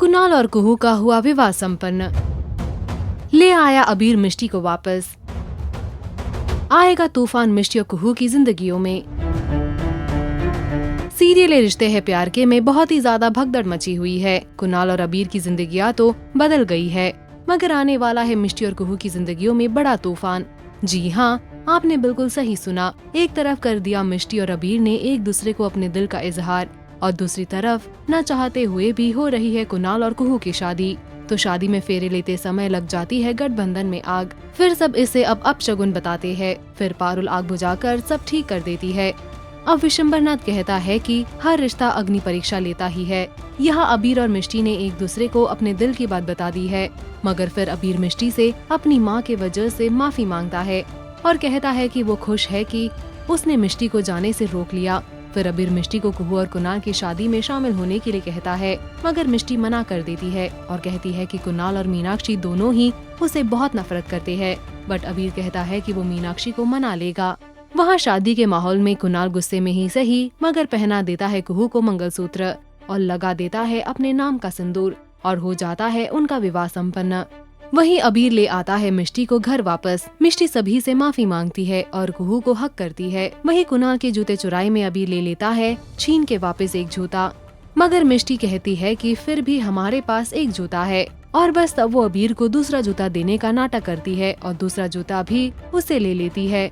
कुणाल और कुहू का हुआ विवाह संपन्न। ले आया अबीर मिष्टी को वापस। आएगा तूफान मिष्टी और कुहू की जिंदगियों में। सीरियल ये रिश्ते हैं प्यार के में बहुत ही ज्यादा भगदड़ मची हुई है। कुणाल और अबीर की जिंदगियां तो बदल गई है, मगर आने वाला है मिष्टी और कुहू की जिंदगियों में बड़ा तूफान। जी हाँ, आपने बिल्कुल सही सुना। एक तरफ कर दिया मिष्टी और अबीर ने एक दूसरे को अपने दिल का इजहार, और दूसरी तरफ न चाहते हुए भी हो रही है कुणाल और कुहू की शादी। तो शादी में फेरे लेते समय लग जाती है गठबंधन में आग। फिर सब इसे अब अपशगुन बताते हैं। फिर पारुल आग बुझाकर सब ठीक कर देती है। अब विशंबरनाथ कहता है कि हर रिश्ता अग्नि परीक्षा लेता ही है। यहाँ अबीर और मिष्टी ने एक दूसरे को अपने दिल की बात बता दी है, मगर फिर अबीर मिष्टी से अपनी माँ के वजह से माफी मांगता है और कहता है कि वो खुश है कि उसने मिष्टी को जाने से रोक लिया। फिर अबीर मिष्टी को कुहू और कुणाल की शादी में शामिल होने के लिए कहता है, मगर मिष्टी मना कर देती है और कहती है कि कुणाल और मीनाक्षी दोनों ही उसे बहुत नफरत करते हैं। बट अबीर कहता है कि वो मीनाक्षी को मना लेगा। वहाँ शादी के माहौल में कुणाल गुस्से में ही सही, मगर पहना देता है कुहू को मंगलसूत्र और लगा देता है अपने नाम का सिंदूर, और हो जाता है उनका विवाह संपन्न। वहीं अबीर ले आता है मिष्टी को घर वापस। मिष्टी सभी से माफी मांगती है और कुहू को हक करती है। वहीं कुणाल के जूते चुराई में अबीर ले लेता है छीन के वापस एक जूता, मगर मिष्टी कहती है कि फिर भी हमारे पास एक जूता है, और बस तब वो अबीर को दूसरा जूता देने का नाटक करती है और दूसरा जूता भी उसे ले लेती है।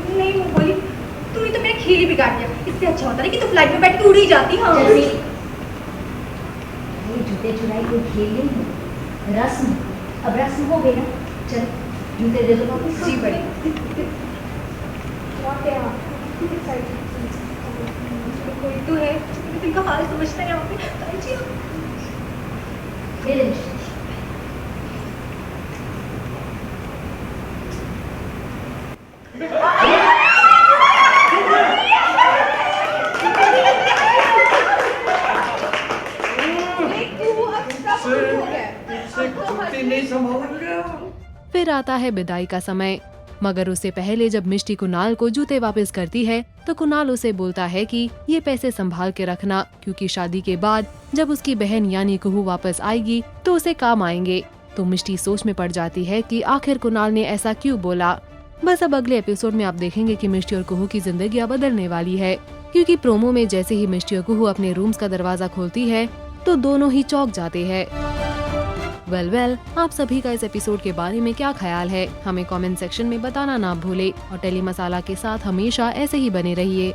नहीं वो बोली, तूने तो मेरा खेल ही बिगाड़ दिया। इससे अच्छा होता है कि तू फ्लाइट में बैठ के उड़ी जाती। हाँ ये जूते चुराई कोई खेल नहीं है, रस्म। अब रस्म हो गई ना, चल जूते दे दो वापस। जी बड़ी कोई तो है इनका हाल समझता है यहाँ पे। ले ले मिष्टी। फिर आता है विदाई का समय, मगर उससे पहले जब मिष्टी कुणाल को जूते वापस करती है तो कुणाल उसे बोलता है कि ये पैसे संभाल के रखना, क्योंकि शादी के बाद जब उसकी बहन यानी कुहू वापस आएगी तो उसे काम आएंगे। तो मिष्टी सोच में पड़ जाती है कि आखिर कुणाल ने ऐसा क्यों बोला। बस अब अगले एपिसोड में आप देखेंगे कि मिष्टी और कुहू की जिंदगी बदलने वाली है, क्योंकि प्रोमो में जैसे ही मिष्टी और कुहू अपने रूम्स का दरवाजा खोलती है तो दोनों ही चौंक जाते हैं। वेल, आप सभी का इस एपिसोड के बारे में क्या ख्याल है, हमें कमेंट सेक्शन में बताना ना भूले, और टेली मसाला के साथ हमेशा ऐसे ही बने रहिए।